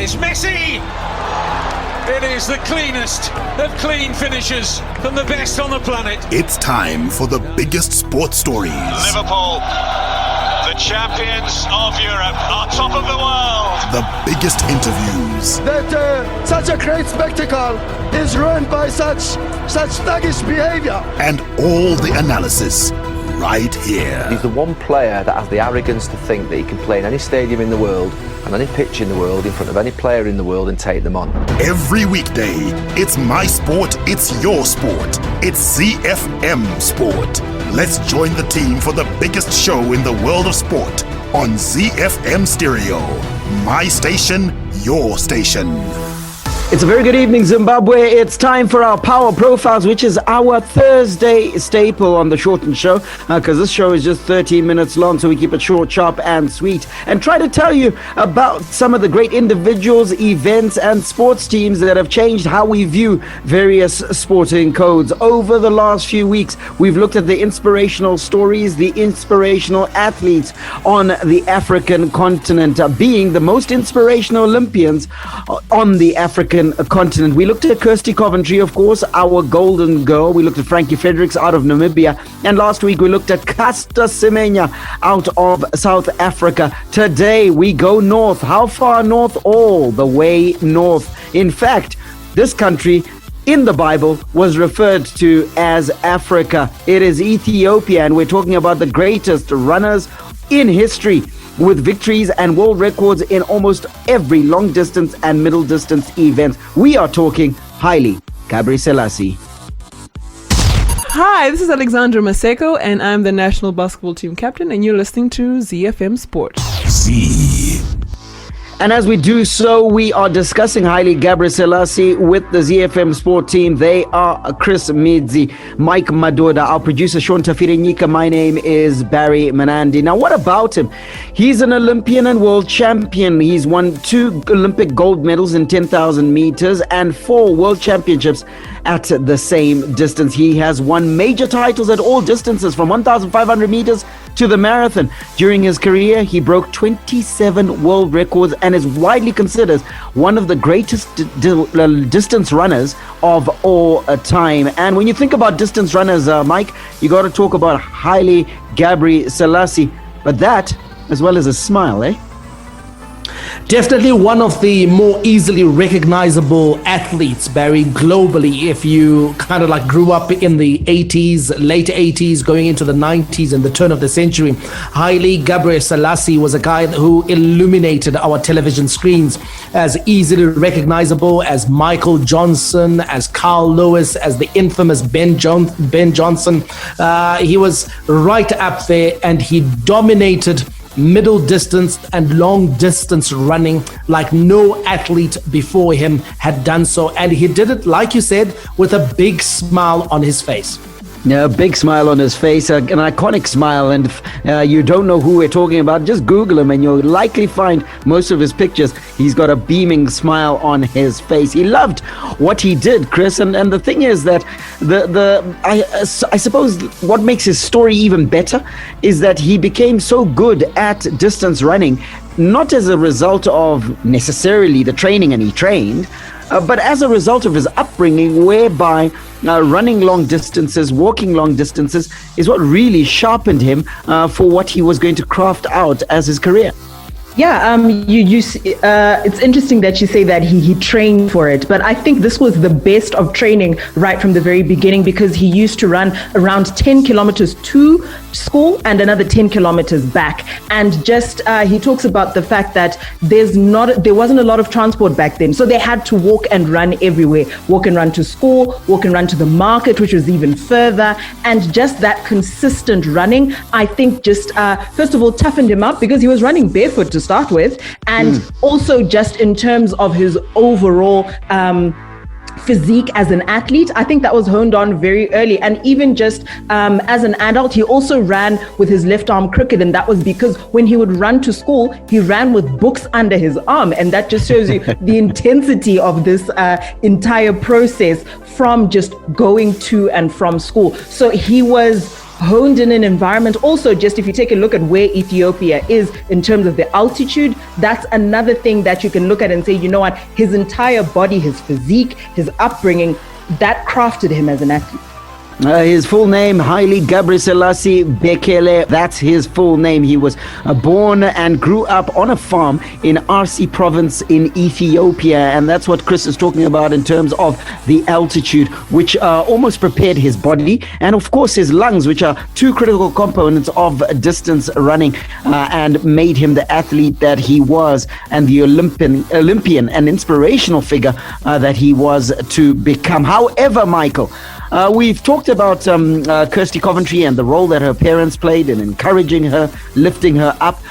It's Messi! It is the cleanest of clean finishes from the best on the planet. It's time for the biggest sports stories. Liverpool, the champions of Europe, on top of the world. The biggest interviews. That such a great spectacle is ruined by such thuggish behavior. And all the analysis right here. He's the one player that has the arrogance to think that he can play in any stadium in the world and any pitch in the world in front of any player in the world and take them on. Every weekday, it's my sport, it's your sport. It's ZiFM Sport. Let's join the team for the biggest show in the world of sport on ZiFM Stereo. My station, your station. It's a very good evening, Zimbabwe. It's time for our Power Profiles, which is our Thursday staple on the Shortened Show, because this show is just 13 minutes long, so we keep it short, sharp, and sweet, and try to tell you about some of the great individuals, events, and sports teams that have changed how we view various sporting codes. Over the last few weeks, we've looked at the inspirational stories, the inspirational athletes on the African continent, being the most inspirational Olympians on the African continent. We looked at Kirsty Coventry, of course, our golden girl. We looked at Frankie Fredericks out of Namibia. And last week we looked at Caster Semenya out of South Africa. Today we go north. How far north? All the way north. In fact, this country in the Bible was referred to as Africa. It is Ethiopia, and we're talking about the greatest runners in history, with victories and world records in almost every long distance and middle distance event. We are talking Haile Gebrselassie. Hi, this is Alexandra Maseko, and I'm the national basketball team captain, and you're listening to ZiFM Sport. Z. And as we do so, we are discussing Haile Gebrselassie with the ZiFM Sport team. They are Chris Midzi, Mike Madoda, our producer Sean Tafirenyika. My name is Barry Manandi. Now, what about him? He's an Olympian and world champion. He's won 2 Olympic gold medals in 10,000 meters and 4 world championships at the same distance. He has won major titles at all distances, from 1,500 meters to the marathon. During his career, he broke 27 world records and is widely considered one of the greatest distance runners of all time. And when you think about distance runners, Mike, you got to talk about Haile Gebrselassie, but that as well as a smile, eh? Definitely one of the more easily recognizable athletes, Barry, globally. If you kind of like grew up in the 80s, late 80s, going into the 90s and the turn of the century, Haile Gebrselassie was a guy who illuminated our television screens as easily recognizable as Michael Johnson, as Carl Lewis, as the infamous Ben Johnson. He was right up there, and he dominated middle distance and long distance running like no athlete before him had done so. And he did it, like you said, with a big smile on his face. Yeah, a big smile on his face, an iconic smile. And if you don't know who we're talking about, just Google him and you'll likely find most of his pictures. He's got a beaming smile on his face. He loved what he did, Chris. And the thing is that I suppose what makes his story even better is that he became so good at distance running, not as a result of necessarily the training, and he trained, but as a result of his upbringing, whereby running long distances, walking long distances is what really sharpened him for what he was going to craft out as his career. Yeah, it's interesting that you say that he trained for it, but I think this was the best of training right from the very beginning, because he used to run around 10 kilometers to school and another 10 kilometers back. And just he talks about the fact that there wasn't a lot of transport back then, so they had to walk and run everywhere, walk and run to school, walk and run to the market, which was even further. And just that consistent running, I think just first of all toughened him up, because he was running barefoot to start with, and also just in terms of his overall physique as an athlete, I think that was honed on very early. And even just as an adult, he also ran with his left arm crooked, and that was because when he would run to school, he ran with books under his arm, and that just shows you the intensity of this entire process from just going to and from school. So he was honed in an environment. Also, just if you take a look at where Ethiopia is in terms of the altitude, that's another thing that you can look at and say, you know what, his entire body, his physique, his upbringing, that crafted him as an athlete. His full name, Haile Gebrselassie Bekele. That's his full name. He was born and grew up on a farm in Arsi province in Ethiopia. And that's what Chris is talking about in terms of the altitude, which almost prepared his body. And of course, his lungs, which are two critical components of distance running, and made him the athlete that he was and the Olympian and inspirational figure that he was to become. However, Michael, we've talked about Kirsty Coventry and the role that her parents played in encouraging her, lifting her up.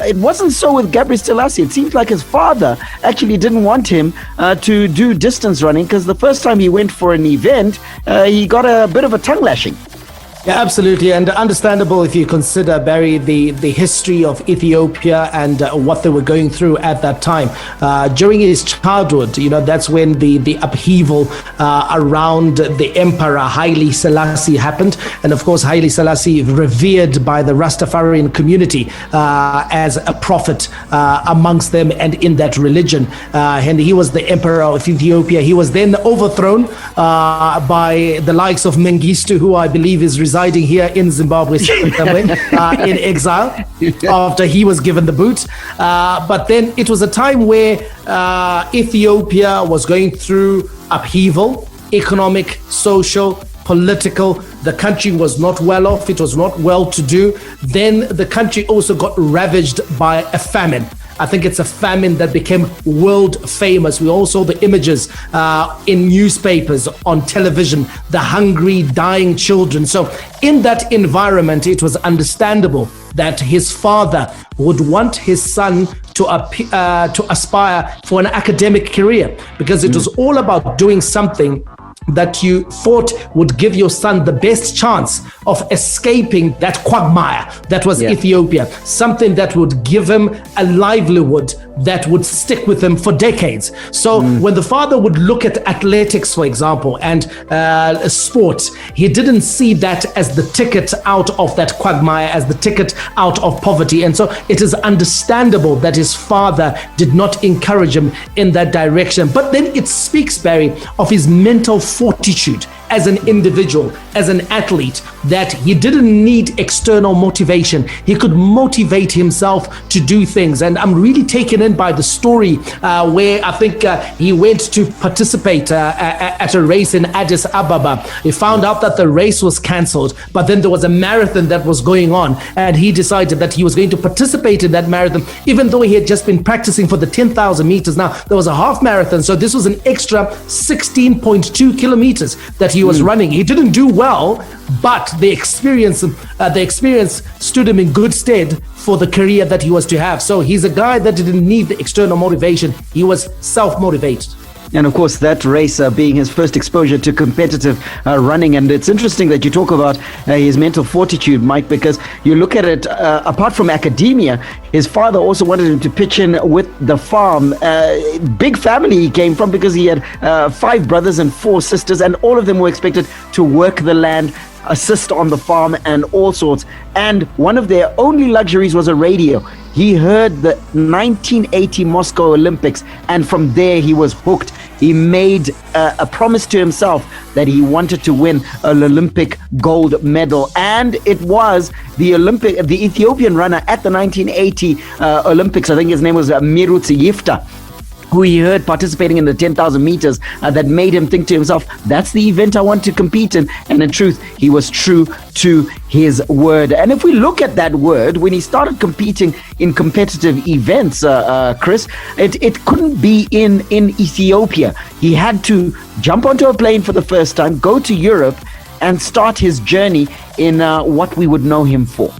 It wasn't so with Gebrselassie. It seems like his father actually didn't want him to do distance running, because the first time he went for an event, he got a bit of a tongue lashing. Yeah, absolutely, and understandable if you consider, Barry, the history of Ethiopia and what they were going through at that time. During his childhood, that's when the upheaval around the emperor Haile Selassie happened, and of course Haile Selassie revered by the Rastafarian community as a prophet amongst them and in that religion, and he was the emperor of Ethiopia. He was then overthrown by the likes of Mengistu, who I believe is residing here in Zimbabwe somewhere, in exile after he was given the boot. But then it was a time where Ethiopia was going through upheaval, economic, social, political. The country was not well off. It was not well to do. Then the country also got ravaged by a famine. I think it's a famine that became world famous. We all saw the images in newspapers, on television, the hungry, dying children. So in that environment, it was understandable that his father would want his son to aspire for an academic career, because it was all about doing something that you thought would give your son the best chance of escaping that quagmire that was Ethiopia, something that would give him a livelihood that would stick with him for decades. So when the father would look at athletics, for example, and sports, he didn't see that as the ticket out of that quagmire, as the ticket out of poverty. And so it is understandable that his father did not encourage him in that direction. But then it speaks, Barry, of his mental fortitude as an individual, as an athlete, that he didn't need external motivation. He could motivate himself to do things. And I'm really taken in by the story where I think he went to participate at a race in Addis Ababa. He found out that the race was cancelled, but then there was a marathon that was going on, and he decided that he was going to participate in that marathon, even though he had just been practicing for the 10,000 meters. Now, there was a half marathon, so this was an extra 16.2 kilometers that he was running. He didn't do well, but the experience stood him in good stead for the career that he was to have. So he's a guy that didn't need the external motivation. He was self-motivated. And of course, that race being his first exposure to competitive running. And it's interesting that you talk about his mental fortitude, Mike, because you look at it, apart from academia, his father also wanted him to pitch in with the farm. Big family he came from, because he had 5 brothers and 4 sisters, and all of them were expected to work the land, assist on the farm, and all sorts. And one of their only luxuries was a radio. He heard the 1980 Moscow Olympics, and from there he was hooked. He made a promise to himself that he wanted to win an Olympic gold medal, and it was the Ethiopian runner at the 1980 Olympics. I think his name was Mirutsi Yifta, who he heard participating in the 10,000 meters, that made him think to himself, that's the event I want to compete in. And in truth, he was true to his word. And if we look at that word, when he started competing in competitive events, Chris, it couldn't be in Ethiopia. He had to jump onto a plane for the first time, go to Europe, and start his journey in what we would know him for.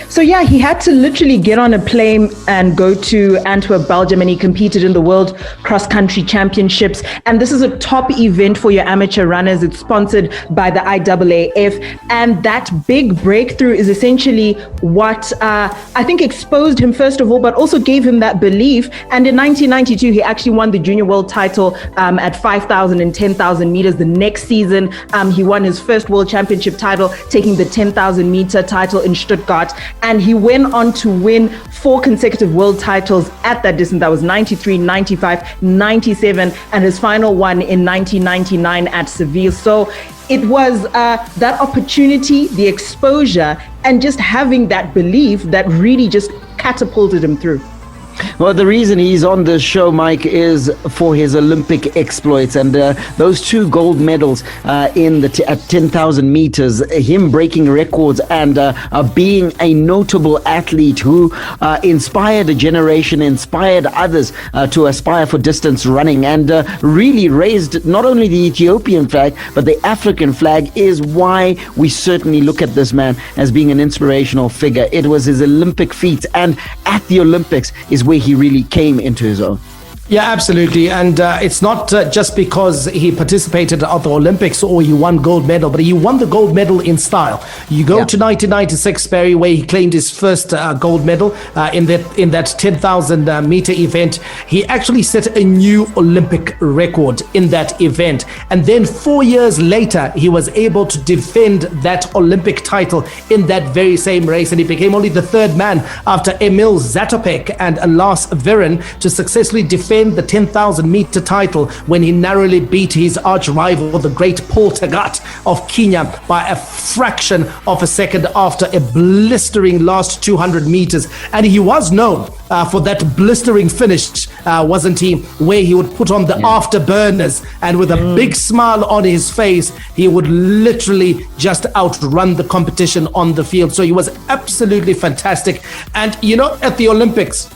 So yeah, he had to literally get on a plane and go to Antwerp, Belgium, and he competed in the World Cross Country Championships. And this is a top event for your amateur runners. It's sponsored by the IAAF. And that big breakthrough is essentially what I think exposed him first of all, but also gave him that belief. And in 1992, he actually won the junior world title at 5,000 and 10,000 meters. The next season, he won his first world championship title, taking the 10,000 meter title in Stuttgart. And he went on to win 4 consecutive world titles at that distance. That was 93, 95, 97, and his final one in 1999 at Seville. So it was that opportunity, the exposure, and just having that belief that really just catapulted him through. Well, the reason he's on this show, Mike, is for his Olympic exploits, and those 2 gold medals in the at 10,000 meters, him breaking records and being a notable athlete who inspired a generation, inspired others to aspire for distance running, and really raised not only the Ethiopian flag but the African flag, is why we certainly look at this man as being an inspirational figure. It was his Olympic feats, and at the Olympics is where he really came into his own. Yeah, absolutely. And it's not just because he participated at the Olympics or he won gold medal, but he won the gold medal in style. You go to 1996, Barry, where he claimed his first gold medal in that 10,000 meter event. He actually set a new Olympic record in that event. And then 4 years later, he was able to defend that Olympic title in that very same race. And he became only the 3rd man after Emil Zatopek and Lars Viren to successfully defend the 10,000 meter title when he narrowly beat his arch rival, the great Paul Tagat of Kenya, by a fraction of a second after a blistering last 200 meters. And he was known for that blistering finish, wasn't he, where he would put on the afterburners and with a big smile on his face, he would literally just outrun the competition on the field. So he was absolutely fantastic. And you know, at the Olympics,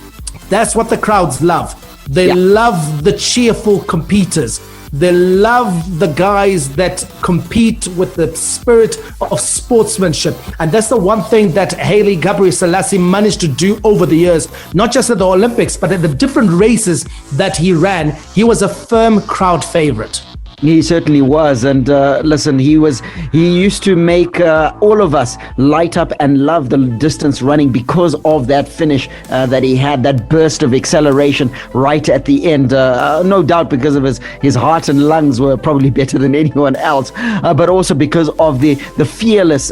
that's what the crowds love. They love the cheerful competitors. They love the guys that compete with the spirit of sportsmanship. And that's the one thing that Haile Gebrselassie managed to do over the years, not just at the Olympics, but at the different races that he ran. He was a firm crowd favorite. He certainly was, and listen, he used to make all of us light up and love the distance running because of that finish that he had, that burst of acceleration right at the end. No doubt because of his heart and lungs were probably better than anyone else, but also because of the fearless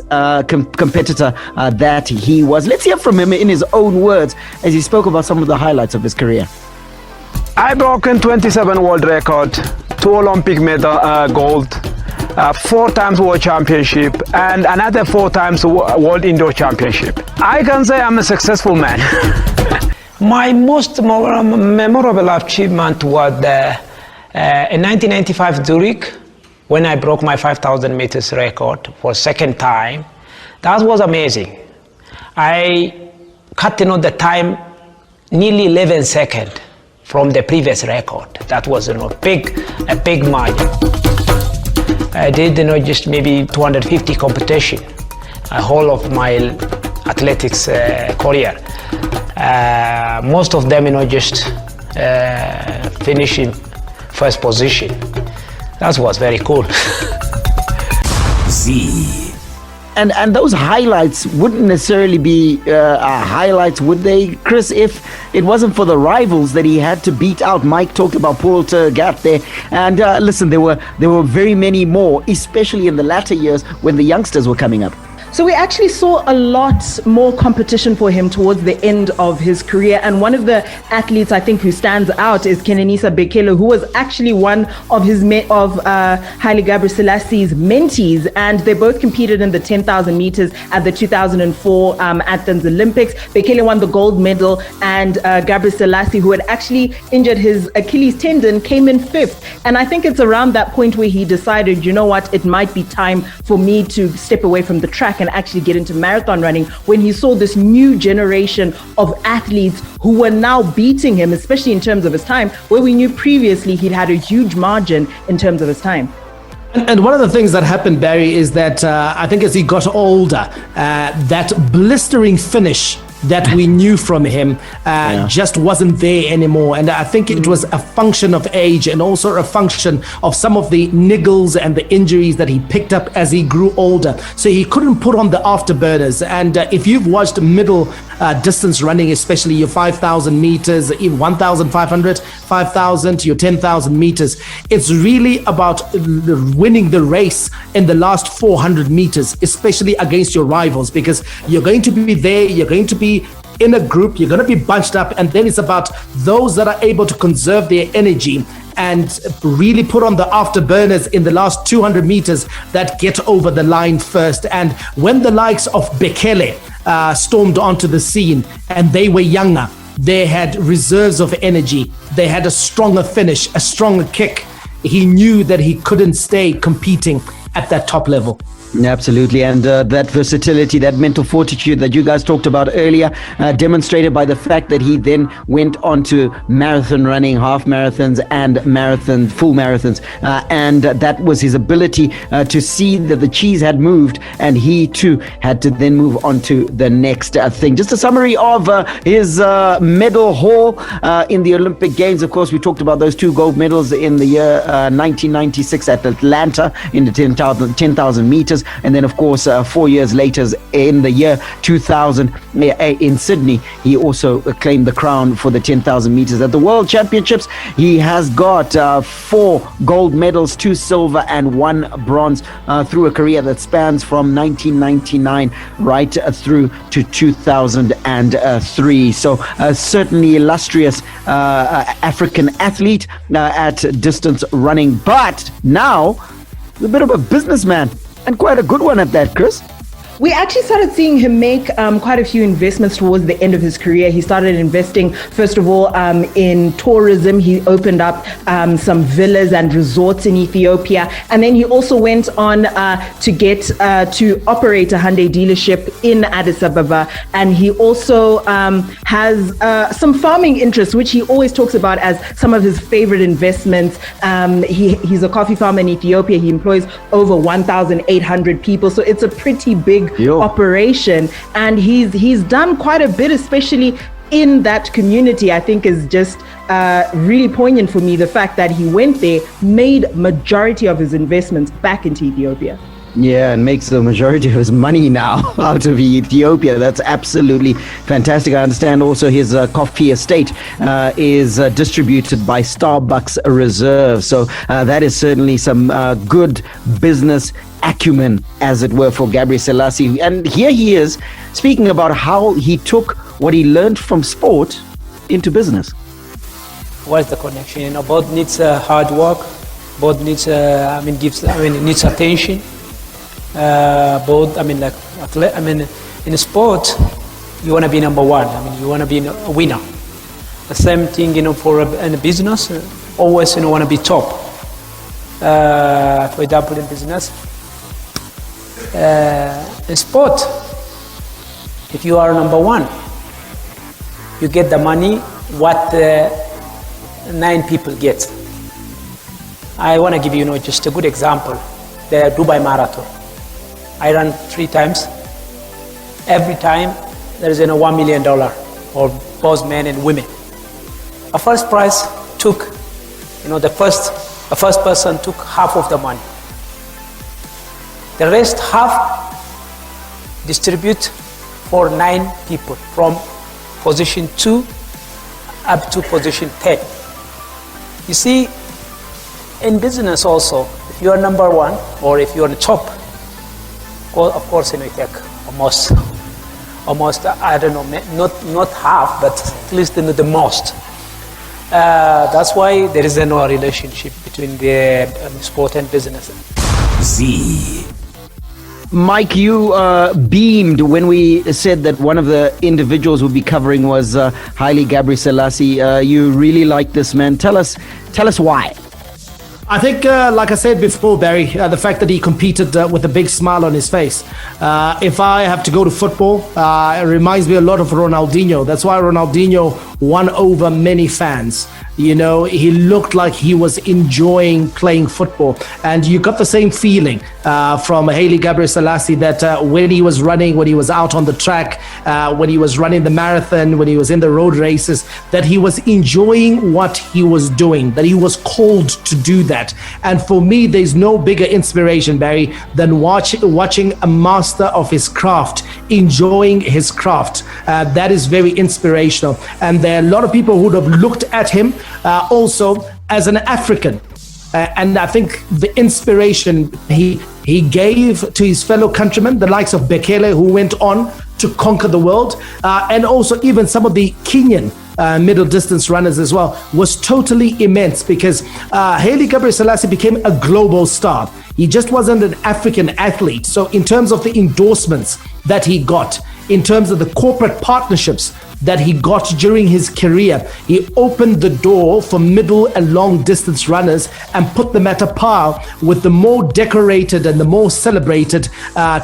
competitor that he was. Let's hear from him in his own words as he spoke about some of the highlights of his career. I broken 27 world record, 2 Olympic medal gold, 4 times world championship, and another 4 times world indoor championship. I can say I'm a successful man. My most memorable achievement was in 1995 Zurich, when I broke my 5,000 meters record for 2nd time. That was amazing. I cut the time nearly 11 seconds from the previous record. That was a big margin. I did just maybe 250 competition, a whole of my athletics career. Most of them just finishing first position. That was very cool. And those highlights wouldn't necessarily be highlights, would they, Chris, if it wasn't for the rivals that he had to beat out? Mike talked about Paul Tagat there, and listen, there were very many more, especially in the latter years when the youngsters were coming up. So we actually saw a lot more competition for him towards the end of his career. And one of the athletes I think who stands out is Kenenisa Bekele, who was actually one of Haile Gebrselassie's mentees. And they both competed in the 10,000 meters at the 2004 Athens Olympics. Bekele won the gold medal, and Gebrselassie, who had actually injured his Achilles tendon, came in 5th. And I think it's around that point where he decided, you know what, it might be time for me to step away from the track and actually get into marathon running, when he saw this new generation of athletes who were now beating him, especially in terms of his time, where we knew previously he'd had a huge margin in terms of his time. And one of the things that happened, Barry, is that I think as he got older, that blistering finish that we knew from him just wasn't there anymore. And I think it was a function of age and also a function of some of the niggles and the injuries that he picked up as he grew older. So he couldn't put on the afterburners. And if you've watched middle distance running, especially your 5,000 meters, even 1,500, 5,000, your 10,000 meters, it's really about winning the race in the last 400 meters, especially against your rivals, because you're going to be there, you're going to be in a group, you're going to be bunched up, and then it's about those that are able to conserve their energy and really put on the afterburners in the last 200 meters that get over the line first. And when the likes of Bekele stormed onto the scene, and they were younger, they had reserves of energy, they had a stronger finish, a stronger kick, he knew that he couldn't stay competing at that top level. Absolutely, and that versatility, that mental fortitude that you guys talked about earlier, demonstrated by the fact that he then went on to marathon running, half marathons and full marathons, and that was his ability to see that the cheese had moved, and he too had to then move on to the next thing. Just a summary of his medal haul in the Olympic Games. Of course, we talked about those 2 gold medals in the year 1996 at Atlanta in the 10,000 meters. And then, of course, 4 years later, in the year 2000 in Sydney, he also claimed the crown for the 10,000 meters. At the World Championships, he has got 4 gold medals, 2 silver and 1 bronze through a career that spans from 1999 right through to 2003. So certainly illustrious African athlete at distance running, but now a bit of a businessman. And quite a good one at that, Chris. We actually started seeing him make quite a few investments towards the end of his career. He started investing, first of all, in tourism. He opened up some villas and resorts in Ethiopia. And then he also went on to get to operate a Hyundai dealership in Addis Ababa. And he also has some farming interests, which he always talks about as some of his favorite investments. He's a coffee farmer in Ethiopia. He employs over 1,800 people. So it's a pretty big operation, and he's done quite a bit, especially in that community. I think is just really poignant for me, the fact that he went there, made majority of his investments back into Ethiopia. Yeah, and makes the majority of his money now out of Ethiopia. That's absolutely fantastic. I understand also his coffee estate is distributed by Starbucks Reserve. So that is certainly some good business acumen, as it were, for Gebrselassie. And here he is speaking about how he took what he learned from sport into business. What's the connection? You know, both needs hard work, both needs needs attention. In sport, you want to be number one. You want to be a winner. The same thing, for in a business, always want to be top. For example, in business, in sport, if you are number one, you get the money what 9 people get. I want to give you, just a good example. The Dubai Marathon. I ran 3 times. Every time there is $1 million for both men and women. A first prize took, the first person took half of the money. The rest half distribute for 9 people from position 2 up to position 10. You see, in business also, if you are number 1 or if you are on the top, well, of course, you take almost, I don't know, not half, but at least the most. That's why there is no relationship between the sport and business. Z. Mike, you beamed when we said that one of the individuals we'll be covering was Haile Gebrselassie. You really like this man. Tell us why. I think, like I said before, Barry, the fact that he competed with a big smile on his face. If I have to go to football, it reminds me a lot of Ronaldinho. That's why Ronaldinho won over many fans. You know, he looked like he was enjoying playing football. And you got the same feeling from Haile Gebrselassie that when he was running, when he was out on the track, when he was running the marathon, when he was in the road races, that he was enjoying what he was doing, that he was called to do that. And for me, there's no bigger inspiration, Barry, than watching a master of his craft, enjoying his craft. That is very inspirational. And there are a lot of people who would have looked at him also as an African. And I think the inspiration he gave to his fellow countrymen, the likes of Bekele, who went on to conquer the world, and also even some of the Kenyan middle distance runners as well, was totally immense, because Haile Gebrselassie became a global star. He just wasn't an African athlete. So in terms of the endorsements that he got, in terms of the corporate partnerships that he got during his career, he opened the door for middle and long distance runners and put them at a par with the more decorated and the more celebrated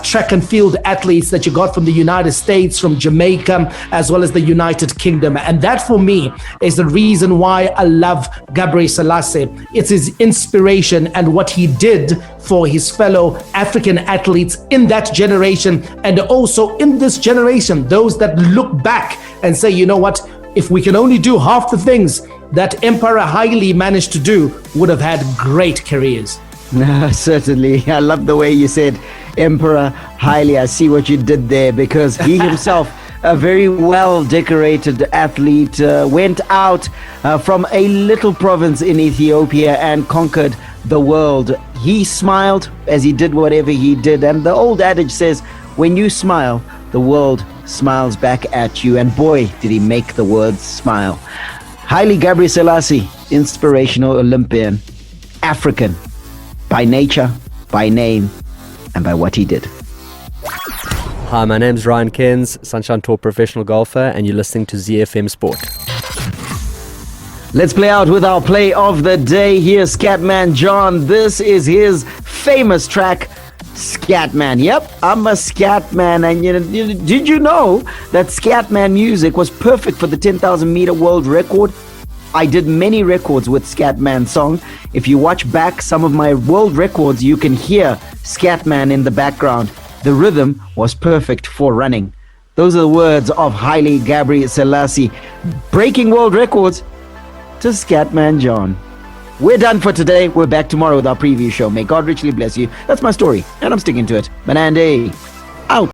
track and field athletes that you got from the United States, from Jamaica, as well as the United Kingdom. And that for me is the reason why I love Gebrselassie. It's his inspiration and what he did for his fellow African athletes in that generation, and also in this generation, those that look back and say, you know what, if we can only do half the things that Emperor Haile managed to do, would have had great careers. No, certainly. I love the way you said Emperor Haile. I see what you did there, because he himself, a very well decorated athlete, went out from a little province in Ethiopia and conquered the world. He smiled as he did whatever he did. And the old adage says, when you smile, the world smiles back at you. And boy, did he make the world smile. Haile Gebrselassie, inspirational Olympian, African, by nature, by name, and by what he did. Hi, my name's Ryan Kens, Sunshine Tour professional golfer, and you're listening to ZiFM Sport. Let's play out with our play of the day. Here's Scatman John. This is his famous track, Scatman. Yep, I'm a Scatman. And did you know that Scatman music was perfect for the 10,000 meter world record? I did many records with Scatman song. If you watch back some of my world records, you can hear Scatman in the background. The rhythm was perfect for running. Those are the words of Haile Gebrselassie, breaking world records to Scatman John. We're done for today. We're back tomorrow with our preview show. May God richly bless you. That's my story, and I'm sticking to it. Manande, out.